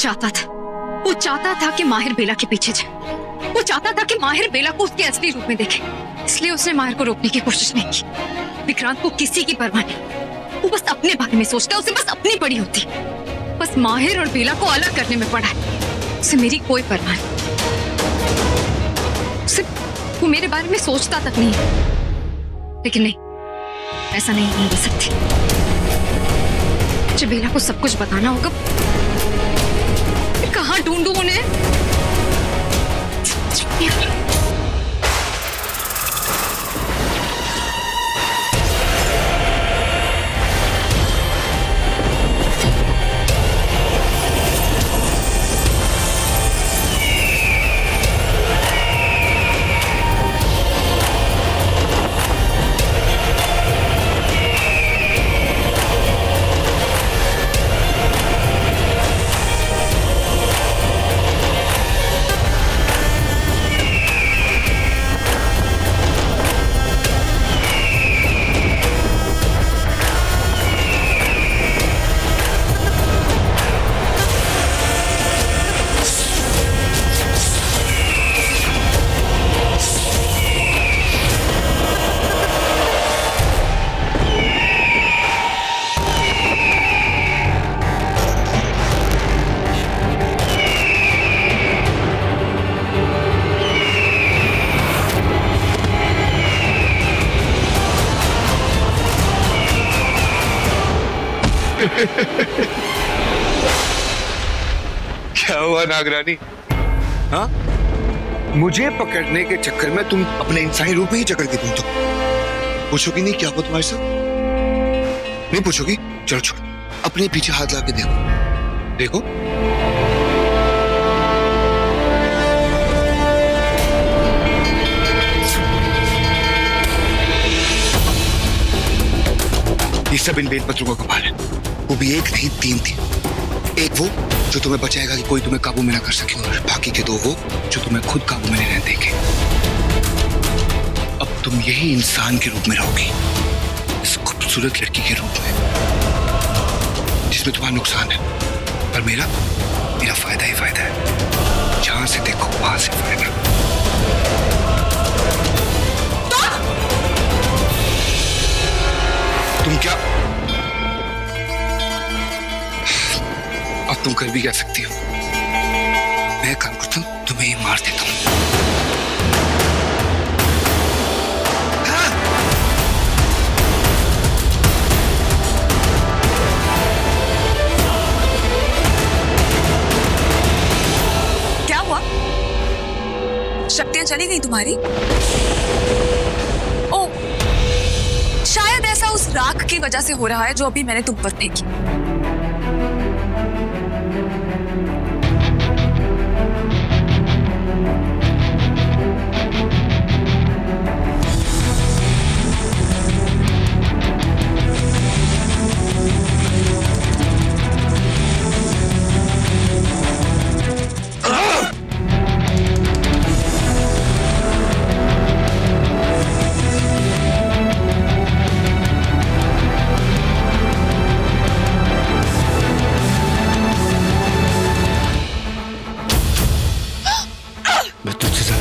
चाहता था कि माहिर बेला के पीछे जाए। वो चाहता था कि माहिर बेला को उसके असली रूप में देखे, इसलिए उसने माहिर को रोकने की कोशिश नहीं की। विक्रांत को किसी की परवाह नहीं, वो बस अपने बारे में सोचता है, उसे बस अपनी पड़ी होती। बस माहिर और बेला को अलग करने में पड़ा है, उसे मेरी कोई परवाह नहीं। वो मेरे बारे में सोचता तक नहीं है। लेकिन नहीं, ऐसा नहीं हो सकती। मुझे बेला को सब कुछ बताना होगा। कहाँ ढूंढूं उन्हें? क्या हुआ नागरानी? हाँ, मुझे पकड़ने के चक्कर में तुम अपने इंसानी रूप में ही चक्कर दी। तुम तो पूछोगी नहीं क्या हुआ तुम्हारे साथ? नहीं पूछोगी? चलो छोड़, अपने पीछे हाथ ला के देखो। देखो ये सब इन बेलपत्रों का कमाल है। वो भी एक नहीं, 3 थी। एक वो जो तुम्हें बचाएगा कि कोई तुम्हें काबू में ना कर सके, और बाकी के 2 वो जो तुम्हें खुद काबू में नहीं देंगे। अब तुम यही इंसान के रूप में रहोगी, इस खूबसूरत लड़की के रूप में, जिसमें तुम्हारा नुकसान है, पर मेरा फायदा ही फायदा है। जहां से देखो वहां से फायदा। तुम क्या, अब तुम कर भी क्या सकती हो? मैं काम करता हूं, तुम्हें ही मार देता हूं। हाँ? क्या हुआ? शक्तियां चली गई तुम्हारी? ओ, शायद ऐसा उस राख की वजह से हो रहा है जो अभी मैंने तुम पर फेंकी।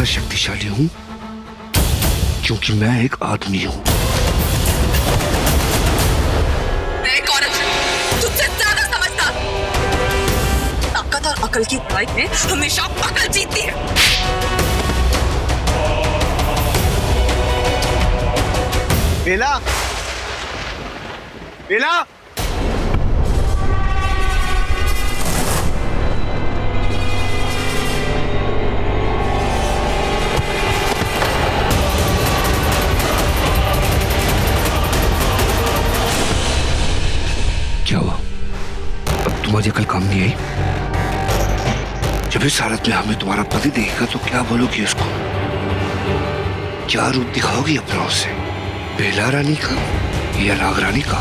शक्तिशाली हूं क्योंकि मैं एक आदमी हूं। एक औरत तुझसे ज्यादा समझदार। ताकत और अकल की लड़ाई में हमेशा अकल जीतती है। बेला, बेला, क्या हुआ? अब तुम्हारी अकल काम नहीं आई? जब इस हालत में हमें तुम्हारा पति देखेगा तो क्या बोलोगी उसको? क्या रूप दिखाओगी अपना उसे? बेला रानी का या नागरानी का?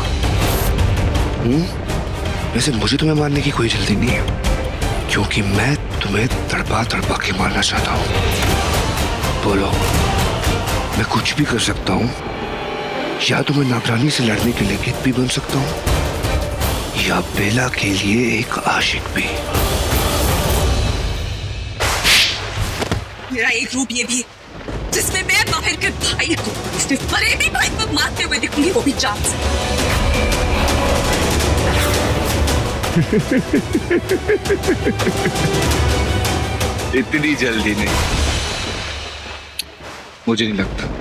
वैसे मुझे तुम्हें मारने की कोई जल्दी नहीं है, क्योंकि मैं तुम्हें तड़पा तड़पा के मारना चाहता हूं। बोलो, मैं कुछ भी कर सकता हूं, या तो मैं नागरानी से लड़ने के लिए गिद्ध भी बन सकता हूं, या बेला के लिए एक आशिक भी। मेरा एक रूप ये भी है जिसमें मैं माहिर के भाई को इसने फरेबी भाई को मारते हुए दिखूंगी, वो भी जान से। इतनी जल्दी नहीं, मुझे नहीं लगता।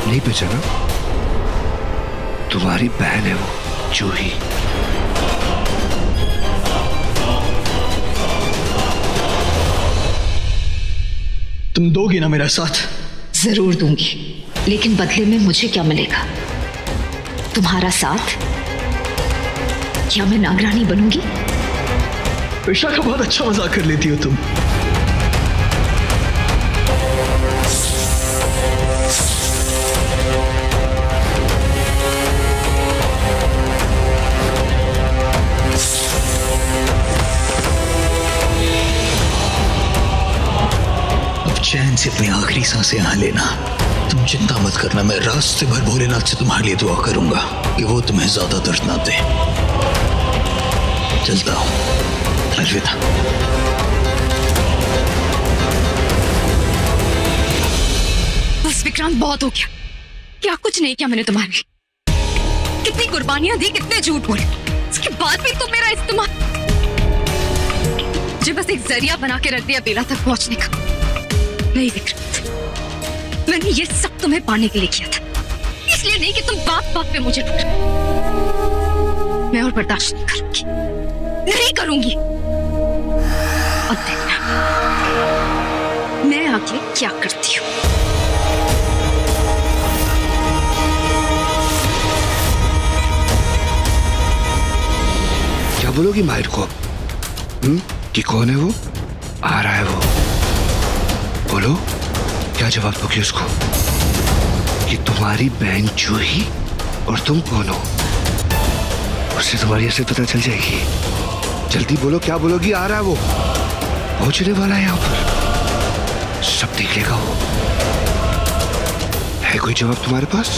नहीं पहचाना? तुम्हारी बहन है वो, जूही। तुम दोगी ना मेरा साथ? जरूर दूंगी, लेकिन बदले में मुझे क्या मिलेगा? तुम्हारा साथ? क्या मैं नागरानी बनूंगी? पेशा का बहुत अच्छा मजाक कर लेती हो तुम। चैन से अपनी आखिरी सांसें यहाँ लेना। तुम चिंता मत करना, मैं रास्ते भर भोलेनाथ से तुम्हारे लिए दुआ करूंगा कि वो तुम्हें ज्यादा दर्द ना दे। चलता हूँ, अलविदा। बस विक्रांत, बहुत हो गया। क्या कुछ नहीं किया मैंने तुम्हारे लिए? कितनी कुर्बानियां दी, कितने झूठ बोले, इसके बाद भी तुम मेरा इस्तेमाल, मुझे बस एक जरिया बना के रख दिया बेला तक पहुंचने का। नहीं विक्रांत, मैंने ये सब तुम्हें पाने के लिए किया था, इसलिए नहीं कि तुम बात बात पे मुझे ढूंढ। मैं और बर्दाश्त नहीं करूंगी, नहीं करूंगी। अब देखना मैं आगे क्या करती हूँ। क्या बोलोगी माहिर को? कि कौन है वो? आ रहा है वो, बोलो। क्या जवाब दोगी उसको कि तुम्हारी बहन जूही और तुम कौन हो? उससे तुम्हारी असलियत पता चल जाएगी। जल्दी बोलो, क्या बोलोगी? आ रहा है वो, पहुंचने वाला है यहाँ पर, सब देख लेगा वो। है कोई जवाब तुम्हारे पास?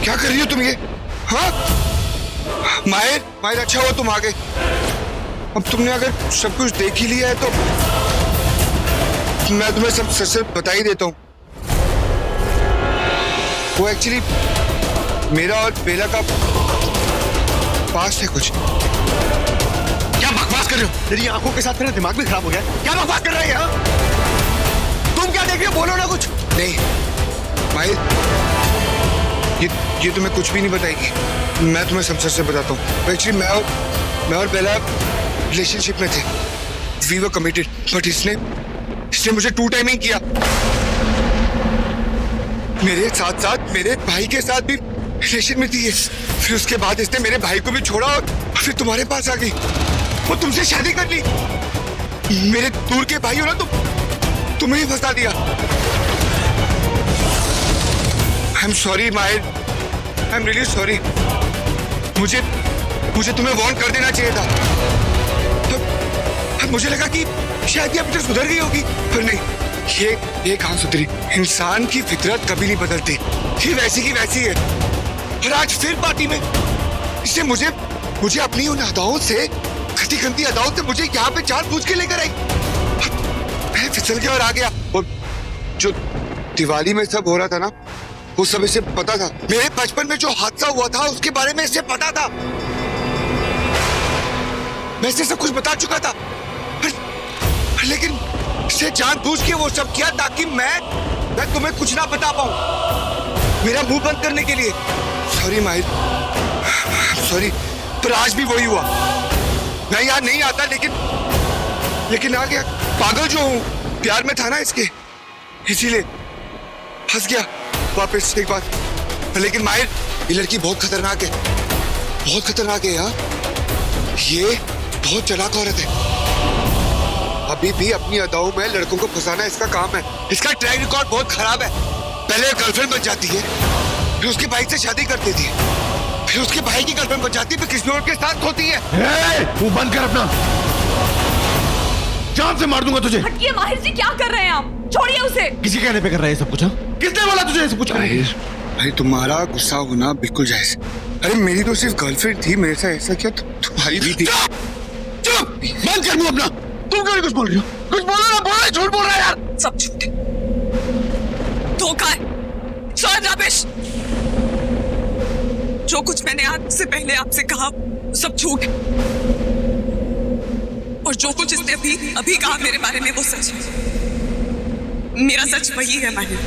क्या कर रही हो तुम ये? हाँ माहिर, माहिर अच्छा हुआ तुम आ गए। अब तुमने अगर सब कुछ देख ही लिया है तो मैं तुम्हें सब सच सच बता ही देता हूँ। वो एक्चुअली मेरा और बेला का पास है कुछ। क्या बकवास कर रहे हो? तेरी आंखों के साथ मेरा दिमाग भी खराब हो गया। क्या बकवास कर रहे हैं? तुम क्या देख रहे हो? बोलो ना कुछ। नहीं माहिर, ये तुम्हें कुछ भी नहीं बताएगी। मैं तुम्हें सब सच से बताता हूँ। एक्चुअली मैं और बेला रिलेशनशिप में थे। वी वर कमिटेड, बट इसने मुझे 2 टाइमिंग किया। मेरे साथ साथ मेरे भाई के साथ भी रिलेशन में थी। फिर उसके बाद इसने मेरे भाई को भी छोड़ा और फिर तुम्हारे पास आ गई। वो तुमसे शादी कर ली। मेरे दूर के भाई हो ना, तुम्हें ही फंसा दिया। आई एम सॉरी माहिर, आई एम रियली सॉरी। मुझे तुम्हें वार्न कर देना चाहिए था। तो मुझे लगा कि शायद ये अब तक सुधर गई होगी, पर नहीं, ये कहाँ सुधरी। इंसान की फितरत कभी नहीं बदलती, ये वैसी की वैसी है। और आज फिर पार्टी में इसने मुझे अपनी उन अदाओं से, खटी गंदी अदाओं से मुझे यहाँ पे जानबूझ के लेकर आई। मैं फिसल गया और आ गया। और जो दिवाली में सब हो रहा था ना, वो सब इसे पता था। मेरे बचपन में जो हादसा हुआ था उसके बारे में इसे पता था। मैं इसे सब कुछ बता चुका था। लेकिन इसे जानबूझ के वो सब किया ताकि मैं तुम्हें कुछ ना बता पाऊं, मेरा मुंह बंद करने के लिए। सॉरी माहिर, सॉरी, पर आज भी वही हुआ। मैं यहाँ नहीं आता, लेकिन आ गया। पागल जो हूँ, प्यार में था ना इसके, इसीलिए फंस गया वापस। एक बात, लेकिन माहिर, ये लड़की बहुत खतरनाक है, बहुत खतरनाक है। यहाँ ये बहुत चालाक औरत है। अभी भी अपनी अदाओं में लड़कों को फंसाना इसका काम है। इसका ट्रैक रिकॉर्ड बहुत खराब है। पहले गर्लफ्रेंड बन जाती है, फिर उसके भाई से शादी कर देती है, फिर उसके भाई की गर्लफ्रेंड बन जाती है, फिर किसी और के साथ होती है। वो बंद कर अपना, जान से मार दूंगा तुझे। हटिए माहिर जी, क्या कर रहे हैं आप? छोड़िए उसे। किसी कहने पे कर रहा है सब कुछ? किसने बोला तुझे सब कुछ? माहिर, भाई तुम्हारा गुस्सा होना बिल्कुल जायज। अरे मेरी तो सिर्फ गर्लफ्रेंड थी, मेरे साथ ऐसा क्या तुम्हारी भी थी। चुप, बंद कर मुंह अपना। तुम क्यों नहीं कुछ बोल रही हो? कुछ बोलो ना, बोलो, झूठ बोल रहा है यार। सब झूठ है, धोखा है, सब रबिश। जो कुछ मैंने आज से पहले आपसे कहा सब झूठ है, और जो कुछ इसने अभी कहा मेरे बारे में वो सच है। मेरा सच वही है माहिर।